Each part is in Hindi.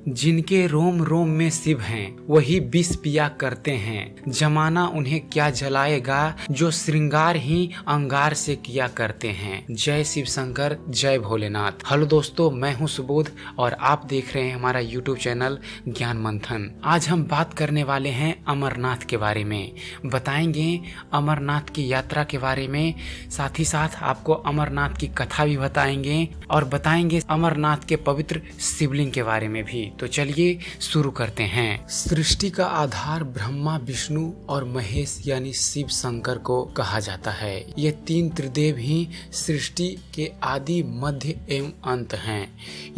जिनके रोम रोम में शिव हैं, वही विष पिया करते हैं। जमाना उन्हें क्या जलाएगा, जो श्रृंगार ही अंगार से किया करते हैं। जय शिव शंकर, जय भोलेनाथ। हेलो दोस्तों, मैं हूं सुबोध और आप देख रहे हैं हमारा यूट्यूब चैनल ज्ञान मंथन। आज हम बात करने वाले हैं अमरनाथ के बारे में, बताएंगे अमरनाथ की यात्रा के बारे में, साथ ही साथ आपको अमरनाथ की कथा भी बताएंगे और बताएंगे अमरनाथ के पवित्र शिवलिंग के बारे में भी। तो चलिए शुरू करते हैं। सृष्टि का आधार ब्रह्मा, विष्णु और महेश यानी शिव शंकर को कहा जाता है। ये तीन त्रिदेव ही सृष्टि के आदि, मध्य एवं अंत हैं।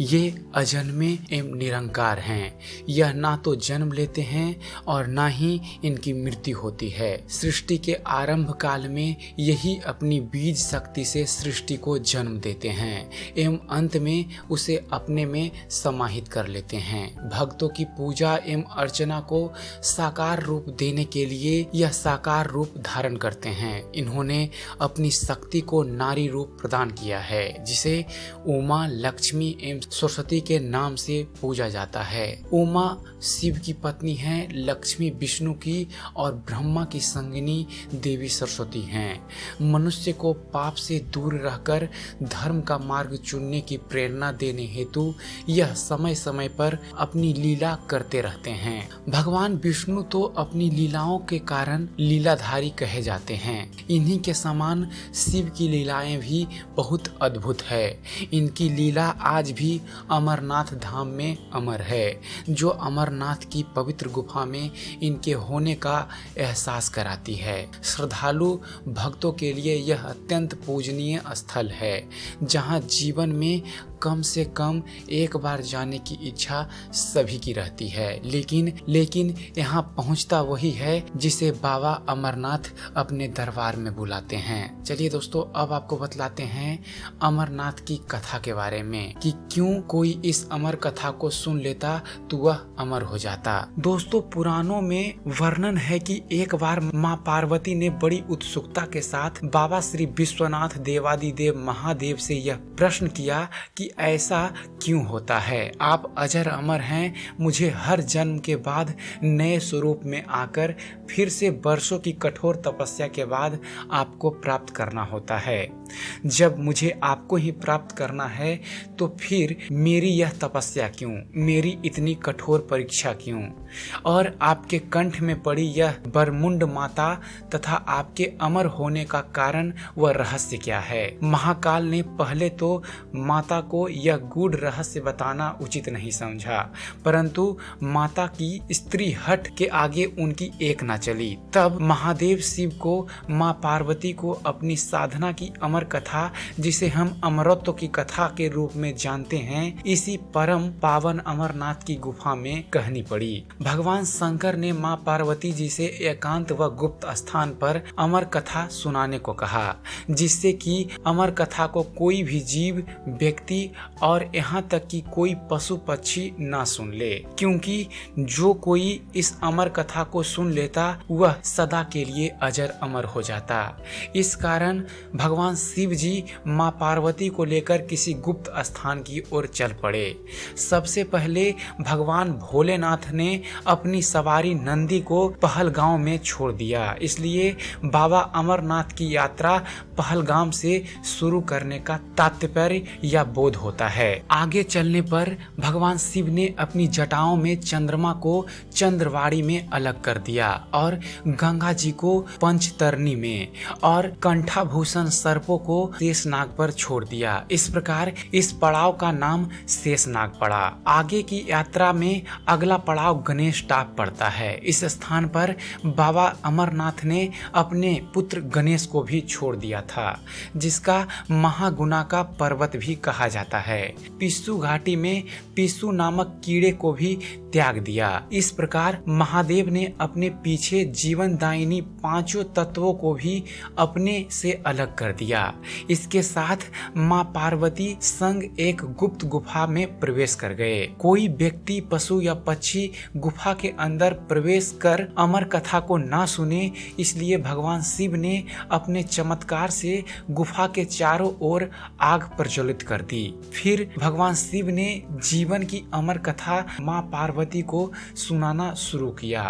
ये अजन्मे एवं निरंकार हैं। यह ना तो जन्म लेते हैं और ना ही इनकी मृत्यु होती है। सृष्टि के आरंभ काल में यही अपनी बीज शक्ति से सृष्टि को जन्म देते हैं एवं अंत में उसे अपने में समाहित कर लेते हैं। भक्तों की पूजा एवं अर्चना को साकार रूप देने के लिए यह साकार रूप धारण करते हैं। इन्होंने अपनी शक्ति को नारी रूप प्रदान किया है, जिसे उमा, लक्ष्मी एवं सरस्वती के नाम से पूजा जाता है। उमा शिव की पत्नी है, लक्ष्मी विष्णु की और ब्रह्मा की संगिनी देवी सरस्वती हैं। मनुष्य को पाप से दूर रहकर धर्म का मार्ग चुनने की प्रेरणा देने हेतु यह समय समय पर अपनी लीला करते रहते हैं। भगवान विष्णु तो अपनी लीलाओं के कारण लीलाधारी कहे जाते हैं। इन्हीं के समान शिव की लीलाएं भी बहुत अद्भुत है। इनकी लीला आज भी अमरनाथ धाम में अमर है, जो अमरनाथ की पवित्र गुफा में इनके होने का एहसास कराती है। श्रद्धालु भक्तों के लिए यह अत्यंत पूजनीय स्थल है, जहां जीवन में कम से कम एक बार जाने की इच्छा सभी की रहती है। लेकिन यहाँ पहुँचता वही है जिसे बाबा अमरनाथ अपने दरबार में बुलाते हैं। चलिए दोस्तों, अब आपको बतलाते हैं अमरनाथ की कथा के बारे में कि क्यों कोई इस अमर कथा को सुन लेता तो वह अमर हो जाता। दोस्तों, पुराणों में वर्णन है कि एक बार माँ पार्वती ने बड़ी उत्सुकता के साथ बाबा श्री विश्वनाथ देवादिदेव महादेव से यह प्रश्न किया कि ऐसा क्यों होता है। आप अजर अमर हैं, मुझे हर जन्म के बाद नए स्वरूप में आकर फिर से वर्षों की कठोर तपस्या के बाद आपको प्राप्त करना होता है। जब मुझे आपको ही प्राप्त करना है तो फिर मेरी यह तपस्या क्यों, मेरी इतनी कठोर परीक्षा क्यों? और आपके कंठ में पड़ी यह बरमुंड माता तथा आपके अमर होने का कारण व रहस्य क्या है? महाकाल ने पहले तो माता को यह गूढ़ रहस्य बताना उचित नहीं समझा, परंतु माता की स्त्री हट के आगे उनकी एक न चली। तब महादेव शिव को माँ पार्वती को अपनी साधना की अमर कथा, जिसे हम अमरत्व की कथा के रूप में जानते हैं, इसी परम पावन अमरनाथ की गुफा में कहनी पड़ी। भगवान शंकर ने माँ पार्वती जी से एकांत व गुप्त स्थान पर अमर कथा सुनाने को कहा, जिससे कि अमर कथा को कोई भी जीव, व्यक्ति और यहाँ तक कि कोई पशु पक्षी ना सुन ले, क्योंकि जो कोई इस अमर कथा को सुन लेता वह सदा के लिए अजर अमर हो जाता। इस कारण भगवान शिव जी माँ पार्वती को लेकर किसी गुप्त स्थान की ओर चल पड़े। सबसे पहले भगवान भोलेनाथ ने अपनी सवारी नंदी को पहलगांव में छोड़ दिया। इसलिए बाबा अमरनाथ की यात्रा पहलगाम से शुरू करने का तात्पर्य या बोध होता है। आगे चलने पर भगवान शिव ने अपनी जटाओं में चंद्रमा को चंद्रवाड़ी में अलग कर दिया और गंगा जी को पंचतरणी में और कंठाभूषण सर्पों को शेषनाग पर छोड़ दिया। इस प्रकार इस पड़ाव का नाम शेषनाग पड़ा। आगे की यात्रा में अगला पड़ाव गणेश टाप पड़ता है। इस स्थान पर बाबा अमरनाथ ने अपने पुत्र गणेश को भी छोड़ दिया था, जिसका महागुना का पर्वत भी कहा जाता है। पिस्सू घाटी में पिस्सू नामक कीड़े को भी त्याग दिया। इस प्रकार महादेव ने अपने पीछे जीवनदायिनी पांचों तत्वों को भी अपने से अलग कर दिया। इसके साथ माँ पार्वती संग एक गुप्त गुफा में प्रवेश कर गए। कोई व्यक्ति, पशु या पक्षी गुफा के अंदर प्रवेश कर अमर कथा को ना सुने, इसलिए भगवान शिव ने अपने चमत्कार से गुफा के चारों ओर आग प्रज्वलित कर दी। फिर भगवान शिव ने जीवन की अमर कथा माँ पार्वती को सुनाना शुरू किया।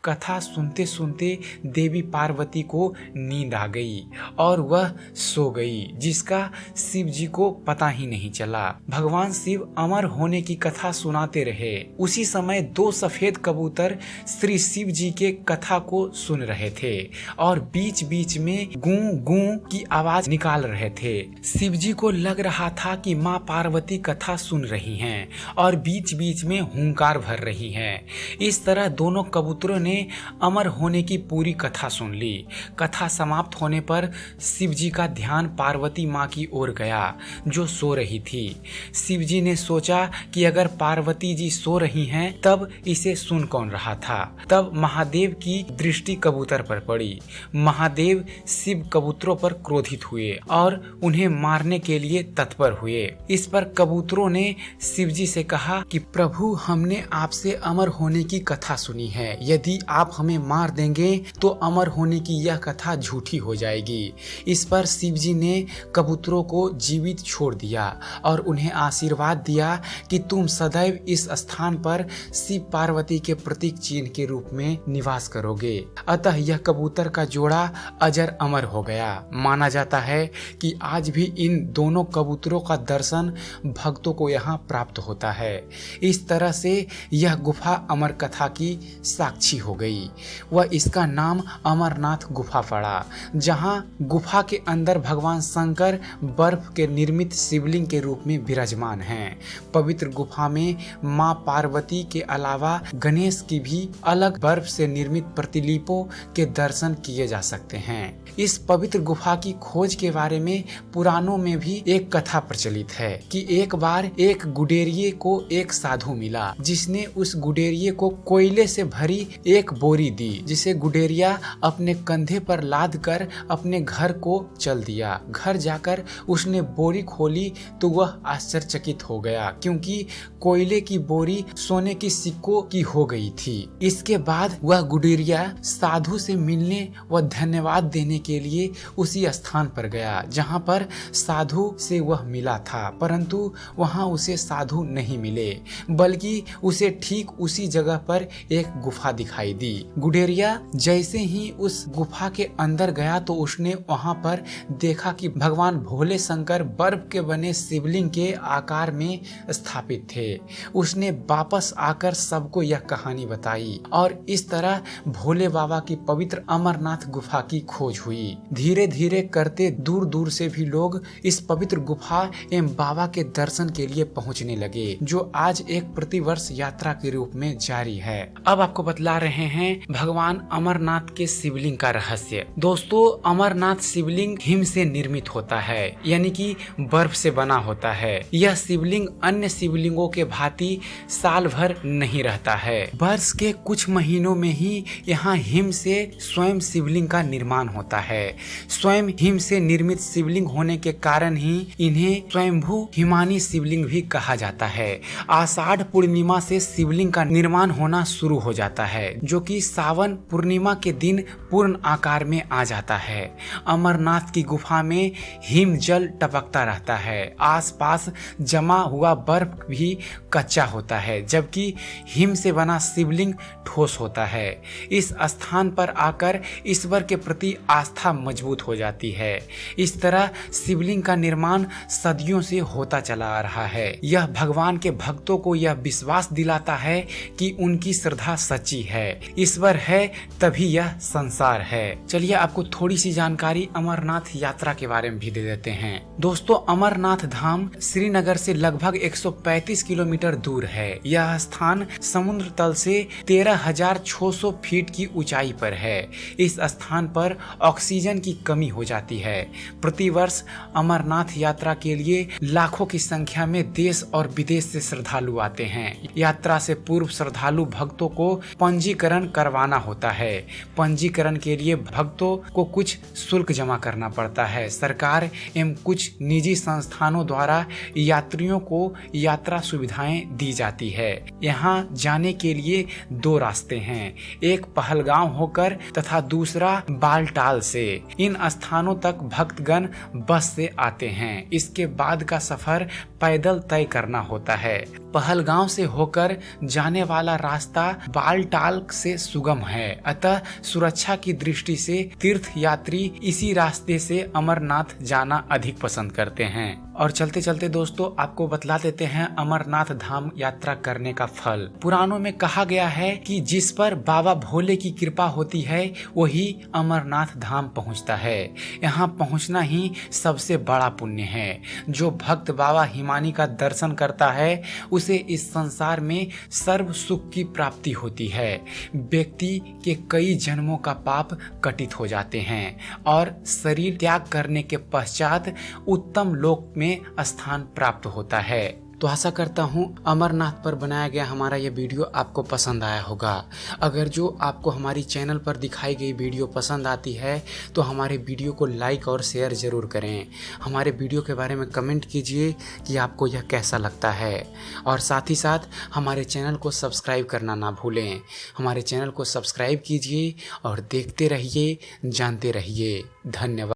कथा सुनते सुनते देवी पार्वती को नींद आ गई और वह सो गई, जिसका शिव जी को पता ही नहीं चला। भगवान शिव अमर होने की कथा सुनाते रहे। उसी समय 2 सफेद कबूतर श्री शिव जी के कथा को सुन रहे थे और बीच बीच में गूं गूं की आवाज निकाल रहे थे। शिव जी को लग रहा था कि माँ पार्वती कथा सुन रही हैं और बीच बीच में हुंकार भर रही हैं। इस तरह दोनों कबूतरों ने अमर होने की पूरी कथा सुन ली। कथा समाप्त होने पर शिव जी का ध्यान पार्वती माँ की ओर गया, जो सो रही थी। शिव जी ने सोचा कि अगर पार्वती जी सो रही हैं तब इसे सुन कौन रहा था। तब महादेव की दृष्टि कबूतर पर पड़ी। महादेव शिव कबूतरों पर क्रोधित हुए और उन्हें मारने के लिए तत्पर हुए। इस पर कबूतरों ने शिव जी से कहा कि प्रभु, हमने आपसे अमर होने की कथा सुनी है। यदि आप हमें मार देंगे तो अमर होने की यह कथा झूठी हो जाएगी। इस पर शिव जी ने कबूतरों को जीवित छोड़ दिया और उन्हें आशीर्वाद दिया कि तुम सदैव इस स्थान पर शिव पार्वती के प्रतीक चिन्ह के रूप में निवास करोगे। अतः यह कबूतर का जोड़ा अजर अमर हो गया। माना जाता है कि आज भी इन दोनों कबूतरों का दर्शन भक्तों को यहाँ प्राप्त होता है। इस तरह से यह गुफा अमर कथा की साक्षी हो गई। वह इसका नाम अमरनाथ गुफा पड़ा, जहाँ गुफा के अंदर भगवान शंकर बर्फ के निर्मित शिवलिंग के रूप में विराजमान हैं। पवित्र गुफा में माँ पार्वती के अलावा गणेश की भी अलग बर्फ से निर्मित प्रतिलिपियों के दर्शन किए जा सकते हैं। इस पवित्र गुफा की खोज के बारे में पुराणों में भी एक कथा प्रचलित है कि एक बार एक गुडेरिये को एक साधु मिला, जिसने उस गुडेरिये को कोयले से भरी एक बोरी दी, जिसे गुडेरिया अपने कंधे पर लाद कर अपने घर को चल दिया। घर जाकर उसने बोरी खोली तो वह आश्चर्यचकित हो गया, क्योंकि कोयले की बोरी सोने की सिक्कों की हो गई थी। इसके बाद वह गुडेरिया साधु से मिलने व धन्यवाद देने के लिए उसी स्थान पर गया जहां पर साधु से वह मिला था, परंतु वहां उसे साधु नहीं मिले, बल्कि उसे ठीक उसी जगह पर एक गुफा दिखाई दी। गुडेरिया जैसे ही उस गुफा के अंदर गया तो उसने वहां पर देखा कि भगवान भोले शंकर बर्फ के बने शिवलिंग के आकार में स्थापित थे। उसने वापस आकर सबको यह कहानी बताई और इस तरह भोले बाबा की पवित्र अमरनाथ गुफा की खोज हुई। धीरे धीरे करते दूर दूर से भी लोग इस पवित्र गुफा एवं बाबा के दर्शन के लिए पहुंचने लगे, जो आज एक प्रतिवर्ष यात्रा के रूप में जारी है। अब आपको बतला रहे हैं भगवान अमरनाथ के शिवलिंग का रहस्य। दोस्तों, अमरनाथ शिवलिंग हिम से निर्मित होता है, यानी कि बर्फ से बना होता है। यह शिवलिंग अन्य शिवलिंगों के भांति साल भर नहीं रहता है। वर्ष के कुछ महीनों में ही यहाँ हिम से स्वयं शिवलिंग का निर्माण होता है। स्वयं हिम से निर्मित शिवलिंग होने के कारण ही इन्हें स्वयंभू हिमानी शिवलिंग भी कहा जाता है। आषाढ़ पूर्णिमा से शिवलिंग का निर्माण होना शुरू हो जाता है, जो कि सावन पूर्णिमा के दिन पूर्ण आकार में आ जाता है। अमरनाथ की गुफा में हिम जल टपकता रहता है। आसपास जमा हुआ बर्फ भी कच्चा होता है, जबकि हिम से बना शिवलिंग ठोस होता है। इस स्थान पर आकर ईश्वर के प्रति आस्था मजबूत हो जाती है। इस तरह शिवलिंग का निर्माण सदियों से होता चला आ रहा है। यह भगवान के भक्तों को यह विश्वास दिलाता है कि उनकी श्रद्धा सच्ची है। ईश्वर है तभी यह संसार है। चलिए आपको थोड़ी सी जानकारी अमरनाथ यात्रा के बारे में भी दे देते हैं। दोस्तों, अमरनाथ धाम श्रीनगर से लगभग 135 किलोमीटर दूर है। यह स्थान समुद्र तल से 13,600 फीट की ऊंचाई पर है। इस स्थान पर ऑक्सीजन की कमी हो जाती है। प्रतिवर्ष अमरनाथ यात्रा के लिए लाखों की संख्या में देश और विदेश से श्रद्धालु आते हैं। यात्रा से पूर्व श्रद्धालु भक्तों को पंजीकरण करवाना होता है। पंजीकरण के लिए भक्तों को कुछ शुल्क जमा करना पड़ता है। सरकार एवं कुछ निजी संस्थानों द्वारा यात्रियों को यात्रा सुविधाएं दी जाती है। यहाँ जाने के लिए 2 रास्ते हैं, एक पहलगांव होकर तथा दूसरा बालटाल से। इन स्थानों स्थानों तक भक्तगण बस से आते हैं। इसके बाद का सफर पैदल तय करना होता है। पहलगांव से होकर जाने वाला रास्ता बालटाल से सुगम है, अतः सुरक्षा की दृष्टि से तीर्थ यात्री इसी रास्ते से अमरनाथ जाना अधिक पसंद करते हैं। और चलते चलते दोस्तों आपको बतला देते हैं अमरनाथ धाम यात्रा करने का फल। पुराणों में कहा गया है कि जिस पर बाबा भोले की कृपा होती है वही अमरनाथ धाम पहुंचता है। यहाँ पहुंचना ही सबसे बड़ा पुण्य है। जो भक्त बाबा हिमानी का दर्शन करता है उसे इस संसार में सर्व सुख की प्राप्ति होती है। व्यक्ति के कई जन्मों का पाप कटित हो जाते हैं और शरीर त्याग करने के पश्चात उत्तम लोक में स्थान प्राप्त होता है। तो आशा करता हूँ अमरनाथ पर बनाया गया हमारा ये वीडियो आपको पसंद आया होगा। अगर जो आपको हमारी चैनल पर दिखाई गई वीडियो पसंद आती है तो हमारे वीडियो को लाइक और शेयर ज़रूर करें। हमारे वीडियो के बारे में कमेंट कीजिए कि आपको यह कैसा लगता है, और साथ ही साथ हमारे चैनल को सब्सक्राइब करना ना भूलें। हमारे चैनल को सब्सक्राइब कीजिए और देखते रहिए, जानते रहिए। धन्यवाद।